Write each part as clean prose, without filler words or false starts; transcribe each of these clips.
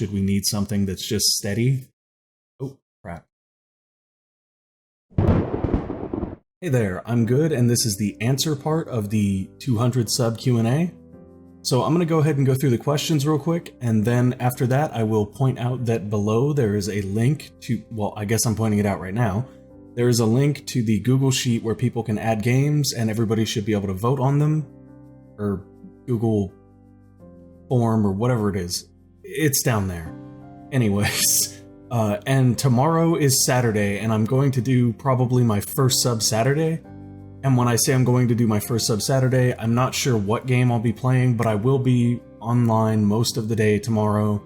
should we need something that's just steady. Oh, crap. Hey there, I'm Good, and this is the answer part of the 200 sub Q&A. So I'm going to go ahead and go through the questions real quick, and then after that I will point out that below there is a link to, well, I guess I'm pointing it out right now. There is a link to the Google Sheet where people can add games and everybody should be able to vote on them, or Google form or whatever it is. It's down there. Anyways. And tomorrow is Saturday, and I'm going to do probably my first sub Saturday. And when I say I'm going to do my first sub Saturday, I'm not sure what game I'll be playing, but I will be online most of the day tomorrow,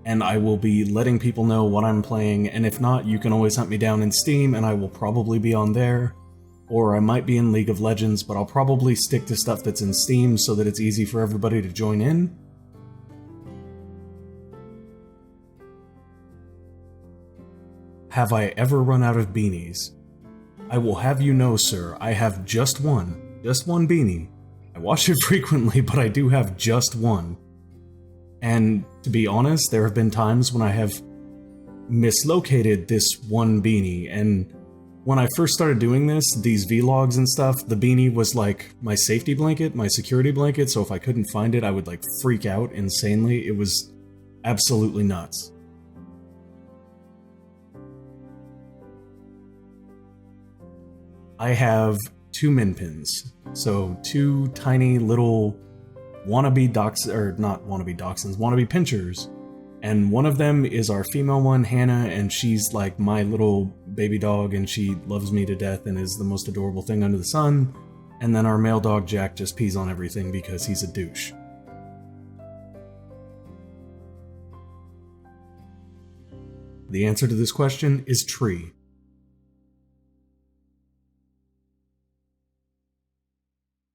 and I will be letting people know what I'm playing, and if not, you can always hunt me down in Steam, and I will probably be on there. Or I might be in League of Legends, but I'll probably stick to stuff that's in Steam so that it's easy for everybody to join in. Have I ever run out of beanies? I will have you know, sir, I have just one beanie. I wash it frequently, but I do have just one. And to be honest, there have been times when I have mislocated this one beanie, and when I first started doing this, these vlogs and stuff, the beanie was like my safety blanket, my security blanket, so if I couldn't find it, I would like freak out insanely. It was absolutely nuts. I have 2 min pins, so 2 tiny little wannabe pinchers, and one of them is our female one, Hannah, and she's like my little baby dog, and she loves me to death and is the most adorable thing under the sun. And then our male dog, Jack, just pees on everything because he's a douche. The answer to this question is tree.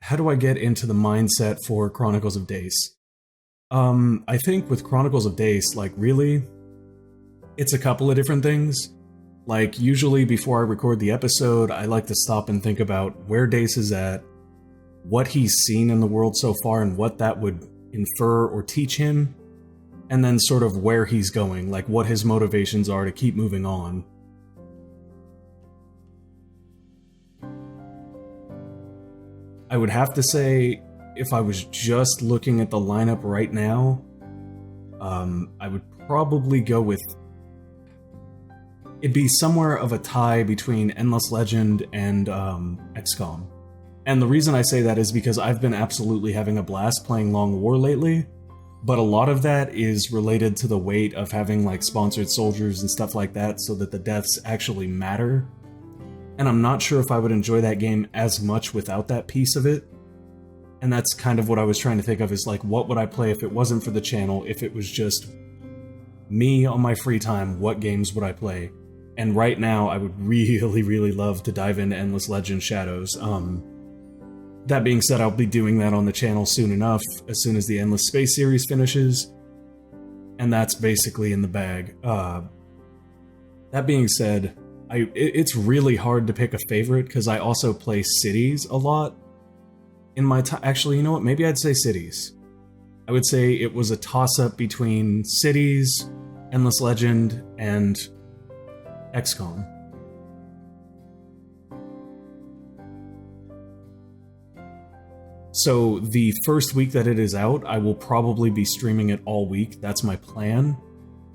How do I get into the mindset for Chronicles of Dace? I think with Chronicles of Dace, like really, it's a couple of different things. Like usually before I record the episode, I like to stop and think about where Dace is at, what he's seen in the world so far and what that would infer or teach him, and then sort of where he's going, like what his motivations are to keep moving on. I would have to say, if I was just looking at the lineup right now, I would probably go with... It'd be somewhere of a tie between Endless Legend and XCOM. And the reason I say that is because I've been absolutely having a blast playing Long War lately, but a lot of that is related to the weight of having like sponsored soldiers and stuff like that so that the deaths actually matter. And I'm not sure if I would enjoy that game as much without that piece of it. And that's kind of what I was trying to think of, is like, what would I play if it wasn't for the channel, if it was just me on my free time, what games would I play? And right now, I would really, really love to dive into Endless Legend Shadows. That being said, I'll be doing that on the channel soon enough, as soon as the Endless Space series finishes. And that's basically in the bag. That being said, it's really hard to pick a favorite, because I also play Cities a lot. In my time, actually, you know what? Maybe I'd say Cities. I would say it was a toss-up between Cities, Endless Legend, and XCOM. So the first week that it is out, I will probably be streaming it all week. That's my plan.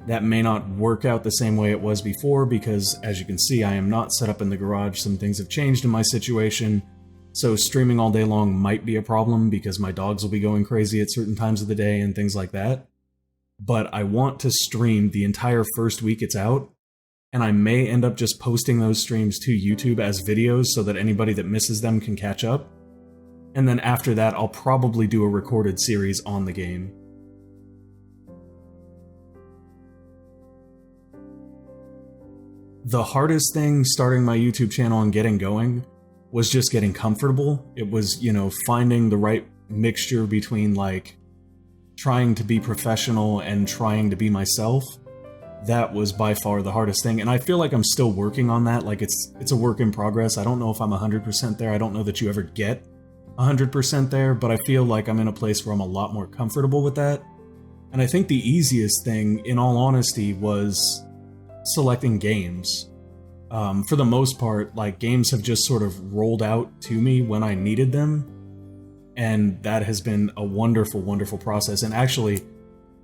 That may not work out the same way it was before, because as you can see, I am not set up in the garage. Some things have changed in my situation. So streaming all day long might be a problem because my dogs will be going crazy at certain times of the day and things like that. But I want to stream the entire first week it's out, and I may end up just posting those streams to YouTube as videos so that anybody that misses them can catch up. And then after that, I'll probably do a recorded series on the game. The hardest thing starting my YouTube channel and getting going was just getting comfortable. It was, you know, finding the right mixture between like trying to be professional and trying to be myself. That was by far the hardest thing, and I feel like I'm still working on that. Like it's a work in progress. I don't know if I'm 100% there. I don't know that you ever get 100% there, but I feel like I'm in a place where I'm a lot more comfortable with that. And I think the easiest thing, in all honesty, was selecting games. For the most part, like, games have just sort of rolled out to me when I needed them, and that has been a wonderful, wonderful process. And actually,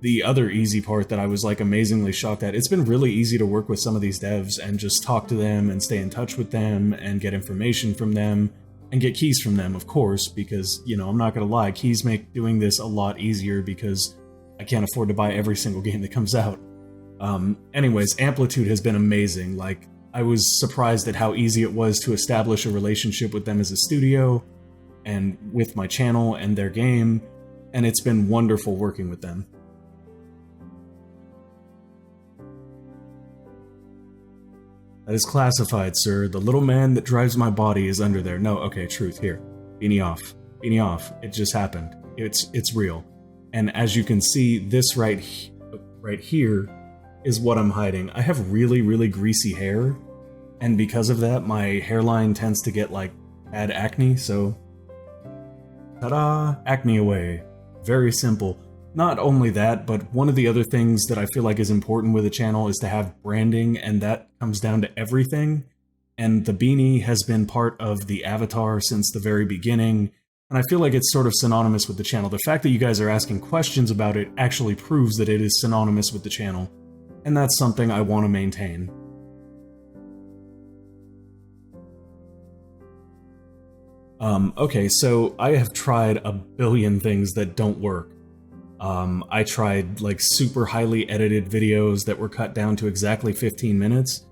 the other easy part that I was, like, amazingly shocked at, it's been really easy to work with some of these devs and just talk to them and stay in touch with them and get information from them and get keys from them, of course, because, you know, I'm not gonna lie, keys make doing this a lot easier because I can't afford to buy every single game that comes out. Anyways, Amplitude has been amazing. Like, I was surprised at how easy it was to establish a relationship with them as a studio, and with my channel and their game, and it's been wonderful working with them. That is classified, sir. The little man that drives my body is under there. No, okay, truth, here. Beanie off. Beanie off. It just happened. It's real. And as you can see, this right here is what I'm hiding. I have really, really greasy hair, and because of that, my hairline tends to get, like, bad acne, so ta-da! Acne away. Very simple. Not only that, but one of the other things that I feel like is important with a channel is to have branding, and that comes down to everything. And the beanie has been part of the avatar since the very beginning, and I feel like it's sort of synonymous with the channel. The fact that you guys are asking questions about it actually proves that it is synonymous with the channel, and that's something I want to maintain. Okay, so I have tried a billion things that don't work. I tried, like, super highly edited videos that were cut down to exactly 15 minutes,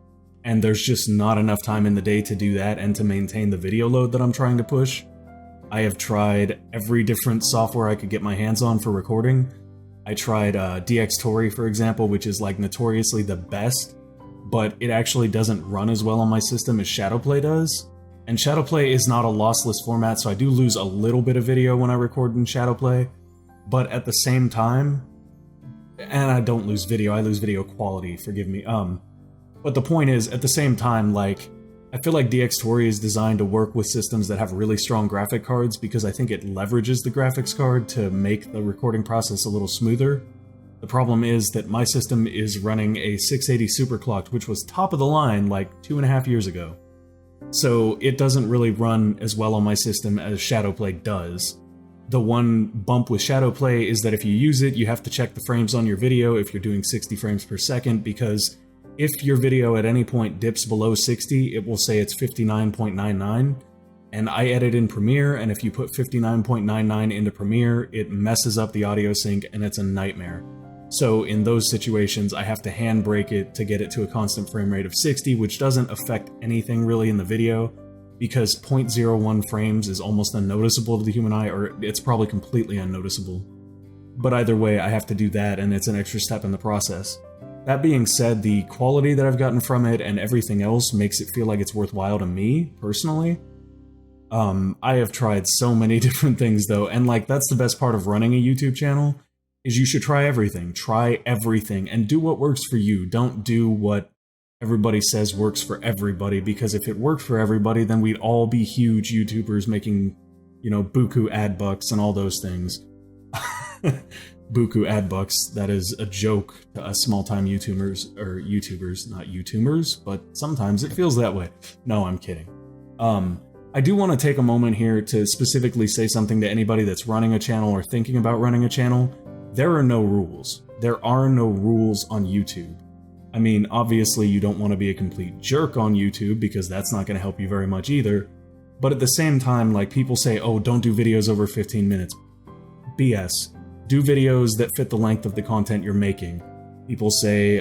and there's just not enough time in the day to do that and to maintain the video load that I'm trying to push. I have tried every different software I could get my hands on for recording. I tried DxTory, for example, which is, like, notoriously the best, but it actually doesn't run as well on my system as Shadowplay does. And Shadowplay is not a lossless format, so I do lose a little bit of video when I record in Shadowplay, but at the same time, and I don't lose video, I lose video quality, forgive me. But the point is, at the same time, like, I feel like DxTory is designed to work with systems that have really strong graphic cards because I think it leverages the graphics card to make the recording process a little smoother. The problem is that my system is running a 680 superclocked, which was top of the line like 2.5 years ago. So it doesn't really run as well on my system as Shadowplay does. The one bump with Shadowplay is that if you use it, you have to check the frames on your video if you're doing 60 frames per second, because if your video at any point dips below 60, it will say it's 59.99. And I edit in Premiere, and if you put 59.99 into Premiere, it messes up the audio sync and it's a nightmare. So in those situations, I have to handbrake it to get it to a constant frame rate of 60, which doesn't affect anything really in the video, because 0.01 frames is almost unnoticeable to the human eye, or it's probably completely unnoticeable. But either way, I have to do that, and it's an extra step in the process. That being said, the quality that I've gotten from it and everything else makes it feel like it's worthwhile to me, personally. I have tried so many different things though, and like, that's the best part of running a YouTube channel, is you should try everything. Try everything, and do what works for you. Don't do what everybody says works for everybody, because if it worked for everybody, then we'd all be huge YouTubers making, you know, buku ad bucks and all those things. Buku ad bucks, that is a joke to us small-time YouTubers, or YouTubers, not YouTubers, but sometimes it feels that way. No, I'm kidding. I do want to take a moment here to specifically say something to anybody that's running a channel or thinking about running a channel. There are no rules. There are no rules on YouTube. I mean, obviously you don't want to be a complete jerk on YouTube, because that's not going to help you very much either. But at the same time, like, people say, oh, don't do videos over 15 minutes. BS. Do videos that fit the length of the content you're making. People say,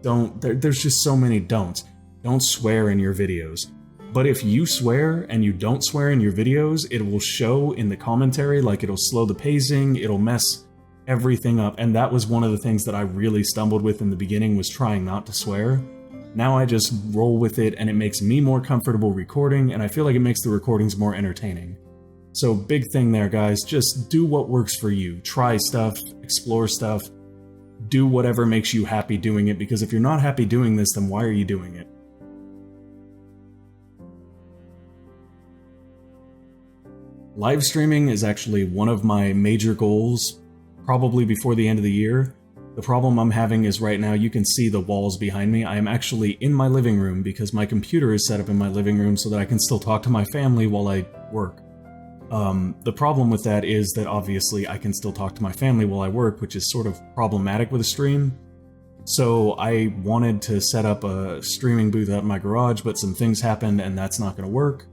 there's just so many don'ts. Don't swear in your videos. But if you swear and you don't swear in your videos, it will show in the commentary, like, it'll slow the pacing, it'll mess everything up. And that was one of the things that I really stumbled with in the beginning, was trying not to swear. Now I just roll with it, and it makes me more comfortable recording, and I feel like it makes the recordings more entertaining. So big thing there, guys, just do what works for you. Try stuff, explore stuff, do whatever makes you happy doing it, because if you're not happy doing this, then why are you doing it? Live streaming is actually one of my major goals probably before the end of the year. The problem I'm having is right now you can see the walls behind me. I am actually in my living room because my computer is set up in my living room so that I can still talk to my family while I work. The problem with that is that obviously I can still talk to my family while I work, which is sort of problematic with a stream. So I wanted to set up a streaming booth out in my garage, but some things happened and that's not going to work.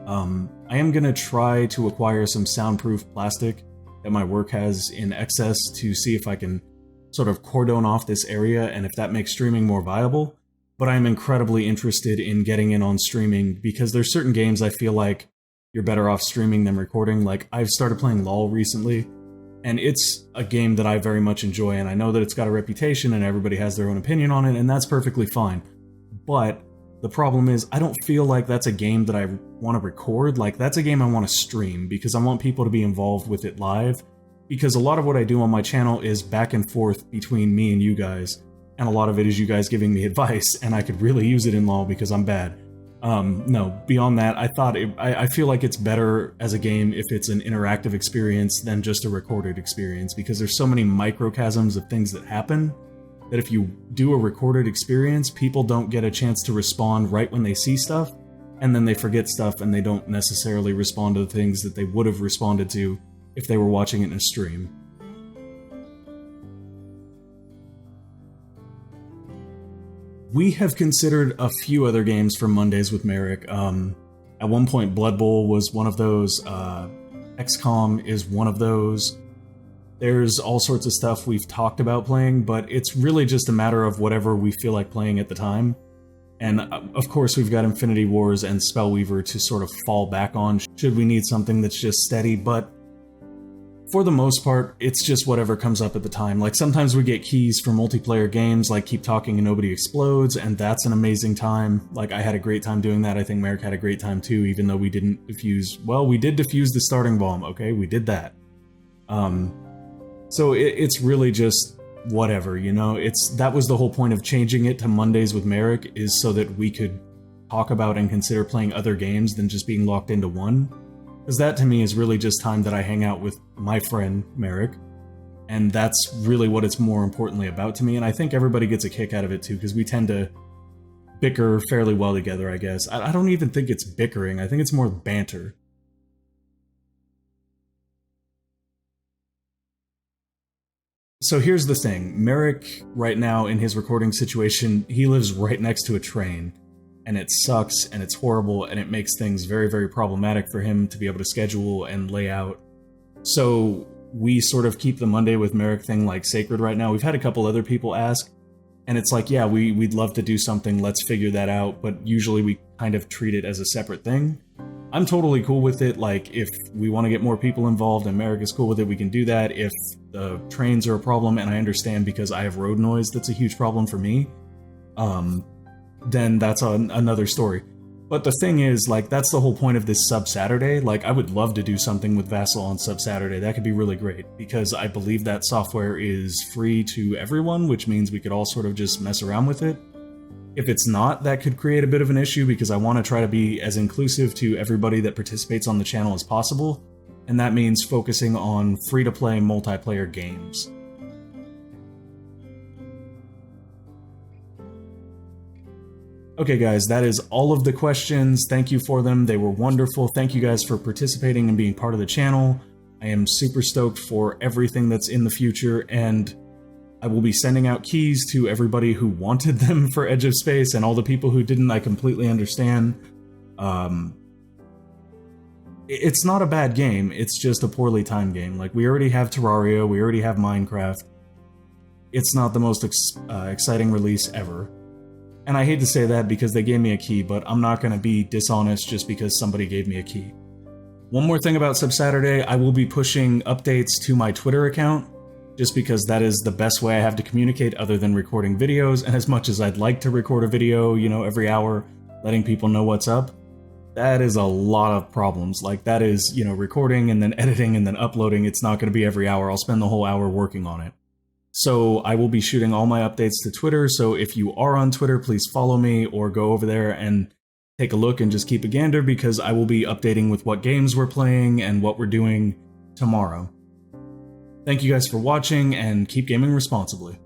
I am going to try to acquire some soundproof plastic that my work has in excess to see if I can sort of cordon off this area and if that makes streaming more viable. But I'm incredibly interested in getting in on streaming because there's certain games I feel like you're better off streaming than recording. Like, I've started playing LoL recently, and it's a game that I very much enjoy, and I know that it's got a reputation and everybody has their own opinion on it, and that's perfectly fine. But the problem is, I don't feel like that's a game that I want to record. Like, that's a game I want to stream, because I want people to be involved with it live. Because a lot of what I do on my channel is back and forth between me and you guys, and a lot of it is you guys giving me advice, and I could really use it in LoL because I'm bad. No, beyond that, I feel like it's better as a game if it's an interactive experience than just a recorded experience, because there's so many microchasms of things that happen that if you do a recorded experience, people don't get a chance to respond right when they see stuff, and then they forget stuff and they don't necessarily respond to the things that they would have responded to if they were watching it in a stream. We have considered a few other games for Mondays with Merrick. At one point, Blood Bowl was one of those. XCOM is one of those. There's all sorts of stuff we've talked about playing, but it's really just a matter of whatever we feel like playing at the time. And of course, we've got Infinity Wars and Spellweaver to sort of fall back on should we need something that's just steady, but for the most part, it's just whatever comes up at the time. Like, sometimes we get keys for multiplayer games, like Keep Talking and Nobody Explodes, and that's an amazing time. Like, I had a great time doing that. I think Merrick had a great time too, even though we didn't defuse... Well, we did defuse the starting bomb, okay? We did that. So it's really just whatever, you know? That was the whole point of changing it to Mondays with Merrick, is so that we could talk about and consider playing other games than just being locked into one. Because that, to me, is really just time that I hang out with my friend, Merrick. And that's really what it's more importantly about to me, and I think everybody gets a kick out of it, too, because we tend to bicker fairly well together, I guess. I don't even think it's bickering, I think it's more banter. So here's the thing. Merrick, right now, in his recording situation, he lives right next to a train. And it sucks, and it's horrible, and it makes things very, very problematic for him to be able to schedule and lay out. So we sort of keep the Monday with Merrick thing like sacred right now. We've had a couple other people ask, and it's like, yeah, we'd love to do something, let's figure that out, but usually we kind of treat it as a separate thing. I'm totally cool with it. Like, if we want to get more people involved and Merrick is cool with it, we can do that. If the trains are a problem, and I understand because I have road noise, that's a huge problem for me, then that's another story. But the thing is, like, that's the whole point of this Sub Saturday. Like, I would love to do something with Vassal on Sub Saturday. That could be really great, because I believe that software is free to everyone, which means we could all sort of just mess around with it. If it's not, that could create a bit of an issue, because I want to try to be as inclusive to everybody that participates on the channel as possible, and that means focusing on free-to-play multiplayer games. Okay guys, that is all of the questions. Thank you for them. They were wonderful. Thank you guys for participating and being part of the channel. I am super stoked for everything that's in the future, and I will be sending out keys to everybody who wanted them for Edge of Space, and all the people who didn't, I completely understand. It's not a bad game, it's just a poorly timed game. Like, we already have Terraria, we already have Minecraft. It's not the most exciting release ever. And I hate to say that because they gave me a key, but I'm not going to be dishonest just because somebody gave me a key. One more thing about Sub Saturday, I will be pushing updates to my Twitter account, just because that is the best way I have to communicate other than recording videos, and as much as I'd like to record a video, you know, every hour, letting people know what's up, that is a lot of problems. Like, that is, you know, recording and then editing and then uploading. It's not going to be every hour. I'll spend the whole hour working on it. So I will be shooting all my updates to Twitter, so if you are on Twitter, please follow me or go over there and take a look and just keep a gander, because I will be updating with what games we're playing and what we're doing tomorrow. Thank you guys for watching, and keep gaming responsibly.